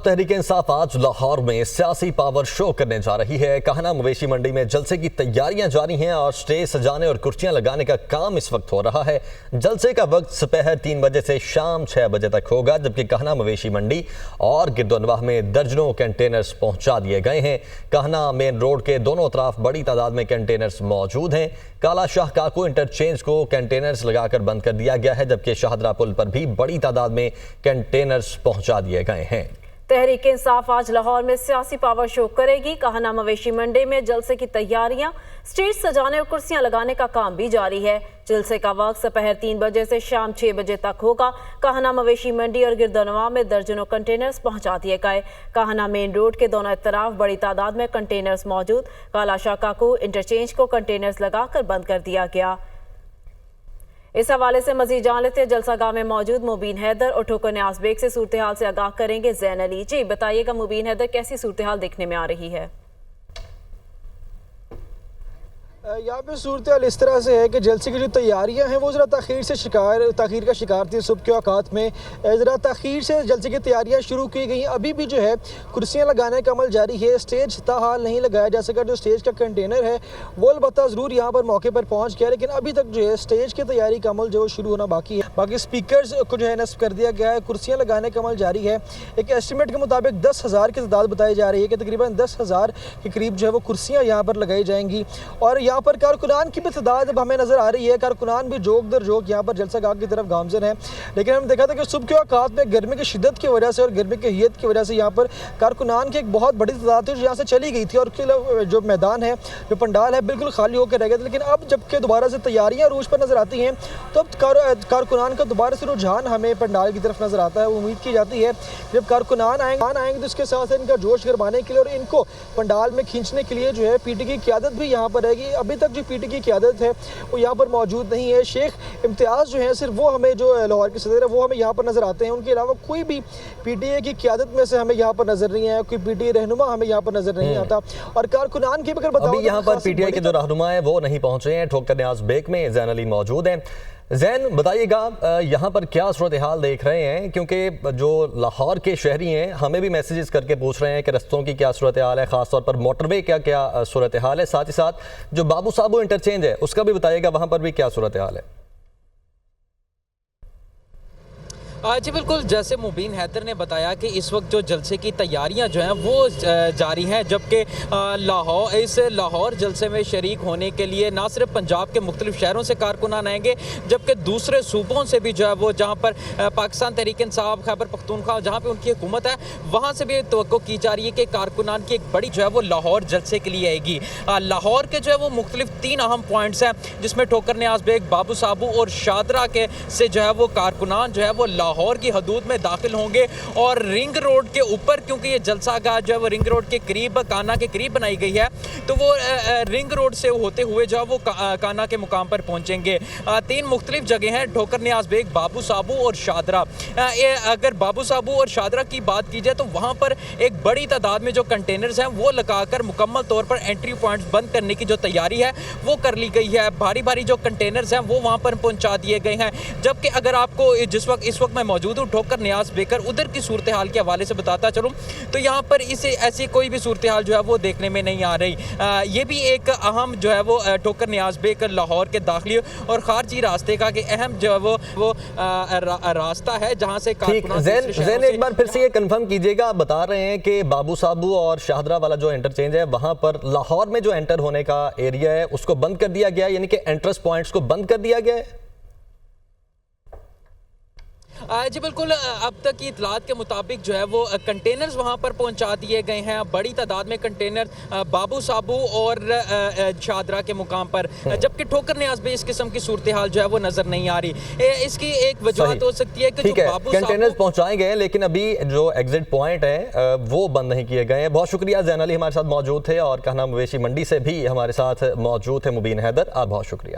तहरीक इंसाफ आज लाहौर में सियासी पावर शो करने जा रही है। कहना मवेशी मंडी में जलसे की तैयारियां जारी हैं और स्टेज सजाने और कुर्सियां लगाने का काम इस वक्त हो रहा है। जलसे का वक्त दोपहर 3 बजे से शाम 6 बजे तक होगा, जबकि कहना मवेशी मंडी और गिरदोनवाह में दर्जनों कंटेनर्स पहुंचा दिए गए हैं। कहना मेन रोड के दोनों तरफ बड़ी तादाद में कंटेनर्स मौजूद हैं। काला शाह काको इंटरचेंज को कंटेनर्स लगाकर बंद कर दिया गया है, जबकि शाहदरा पुल पर भी बड़ी तादाद में कंटेनर्स पहुंचा दिए गए हैं। तहरीक इंसाफ आज लाहौर में सियासी पावर शो करेगी। कहना मवेशी मंडी में जलसे की तैयारियां, स्टेज सजाने और कुर्सियां लगाने का काम भी जारी है। जलसे का वक्त दोपहर 3 बजे से शाम 6 बजे तक होगा। कहना मवेशी मंडी और गिरदोनवाह में दर्जनों कंटेनर्स पहुंचा दिए गए। कहना मेन रोड के दोनों तरफ बड़ी तादाद में कंटेनर्स मौजूद। काला शाह काको इंटरचेंज को कंटेनर्स लगाकर बंद कर दिया गया। इस हवाले से मजीद जान लेते हैं जलसागाह में मौजूद मुबीन हैदर और ठोकर न्याज बेग से। सूरत हाल से आगाह करेंगे जैन अली। जी बताइएगा मुबीन हैदर, कैसी सूरत हाल देखने में आ रही है? यहाँ पे सूरत हाल इस तरह से है कि जलसे की जो तैयारियां हैं वो ज़रा तखीर का शिकार थी। सुबह के औकात में ज़रा तखीर से जलसे की तैयारियां शुरू की गई। अभी भी जो है कुर्सियां लगाने का अमल जारी है। स्टेज ताहाल नहीं लगाया जा सका। जो स्टेज का कंटेनर है वो अलबत्ता ज़रूर यहाँ पर मौके पर पहुँच गया, लेकिन अभी तक जो है स्टेज की तैयारी का अमल जो शुरू होना बाकी है। बाकी स्पीकर्स को जो है नस्ब कर दिया गया है। कुर्सियाँ लगाने का अमल जारी है। एक एस्टिमेट के मुताबिक 10,000 की तादाद बताई जा रही है कि तकरीबन 10,000 के करीब जो है वो कुर्सियाँ यहाँ पर लगाई जाएंगी। और यहाँ पर कारकुनान की भी तादाद अब हमें नजर आ रही है। कारकुनान भी जोक दर जोक यहाँ पर जलसागाह की तरफ गामजन है, लेकिन हमने देखा था कि सुबह के औकात में गर्मी की शिद्दत की वजह से और गर्मी की हियत की वजह से यहाँ पर कारकुनान की एक बहुत बड़ी तादाद थी जो यहाँ से चली गई थी और जो मैदान है, जो पंडाल है, बिल्कुल खाली होकर रह गया था। लेकिन अब जबकि दोबारा से तैयारियाँ रूज पर नजर आती हैं तो अब कारकुनान का दोबारा से रुझान हमें पंडाल की तरफ नजर आता है। उम्मीद की जाती है जब कारकुनान आएंगे तो इसके साथ साथ इनका जोश गरमाने के लिए और इनको पंडाल में खींचने के लिए जो है पीटी की क़यादत भी यहाँ पर रहेगी। अभी तक जो पीटी की क़यादत है वो यहाँ पर मौजूद नहीं है। शेख इम्तियाज़ जो है सिर्फ वो हमें जो लाहौर के सदर है वो हमें यहाँ पर नज़र आते हैं। उनके अलावा कोई भी पीटीए की क़यादत में से हमें यहाँ पर नज़र नहीं है। कोई पीटीए रहनुमा हमें यहाँ पर नज़र नहीं आता। और कारकुनान की अगर बताओ यहाँ पर पीटीए के जो रहनुमा है वो नहीं पहुँचे हैं। ठोकर न्याज बेग में जैन अली मौजूद हैं। जैन बताइएगा यहाँ पर क्या सूरत हाल देख रहे हैं, क्योंकि जो लाहौर के शहरी हैं हमें भी मैसेजेस करके पूछ रहे हैं कि रस्तों की क्या सूरत हाल है, ख़ासतौर पर मोटरवे क्या सूरत हाल है। साथ ही साथ जो बाबू साबू इंटरचेंज है उसका भी बताइएगा, वहाँ पर भी क्या सूरत हाल है? जी बिल्कुल, जैसे मुबीन हैदर ने बताया कि इस वक्त जो जलसे की तैयारियां जो हैं वो जारी हैं, जबकि लाहौर जलसे में शरीक होने के लिए ना सिर्फ पंजाब के मुख्तलिफ शहरों से कारकुनान आएंगे, जबकि दूसरे सूबों से भी जो है वो जहां पर पाकिस्तान तहरीक इंसाफ खैबर पख्तूनख्वा जहां पे उनकी हुकूमत है वहां से भी तवक्को की जा रही है कि कारकुनान की एक बड़ी जो है वो लाहौर जलसे के लिए आएगी। लाहौर के जो है वो मुख्तलिफ 3 अहम पॉइंट्स हैं, जिसमें ठोकर न्याज बेग, बाबू साबू और शादरा के से जो है वो कारकुनान जो है वो लाहौर की हदूद में दाखिल होंगे। और रिंग रोड के ऊपर, क्योंकि ये जलसागाह जो है वो रिंग रोड के करीब, काना के करीब बनाई गई है, तो वो रिंग रोड से होते हुए जो है वो काना के मुकाम पर पहुंचेंगे। 3 मुख्तलिफ जगह हैं, ठोकर न्याज बेग, बाबू साबू और शादरा। अगर बाबू साबू और शादरा की बात की जाए तो वहाँ पर एक बड़ी तादाद में जो कंटेनर्स हैं वो लगाकर मुकम्मल तौर पर एंट्री पॉइंट्स बंद करने की जो तैयारी है वो कर ली गई है। भारी भारी जो कंटेनर्स हैं वो वहाँ पर पहुँचा दिए गए हैं। जबकि अगर आपको इस वक्त मैं मौजूद हूँ ठोकर न्याज बेकर, उधर की सूरत हाल के हवाले से बताता चलूँ तो यहाँ पर इसे ऐसी कोई भी सूरत हाल जो है वो देखने में नहीं आ रही। ये भी एक अहम जो है वो ठोकर न्याज बेकर लाहौर के दाखिली और खारजी रास्ते का अहम जो है वो रास्ता है जहाँ से ज़ैन एक बार फिर से ये कंफर्म कीजिएगा, बता रहे हैं कि बाबू साबू और शाहदरा वाला जो इंटरचेंज है वहाँ पर लाहौर में जो एंटर होने का एरिया है उसको बंद कर दिया गया, यानी कि एंट्रेंस पॉइंट्स को बंद कर दिया गया है? जी बिल्कुल, अब तक की इतलात के मुताबिक जो है वो कंटेनर्स वहाँ पर पहुँचा दिए गए हैं। बड़ी तादाद में कंटेनर बाबू साबू और शादरा के मुकाम पर, जबकि ठोकर न्याज में इस किस्म की सूरत हाल जो है वो नजर नहीं आ रही। इसकी एक वजह हो सकती है कि जो बाबू कंटेनर्स पहुँचाए गए लेकिन अभी जो एग्जिट पॉइंट है वो बंद नहीं किए गए हैं। बहुत शुक्रिया, जैन अली हमारे साथ मौजूद थे और कहना मवेशी मंडी से भी हमारे साथ मौजूद थे मुबीन हैदर। आप बहुत शुक्रिया।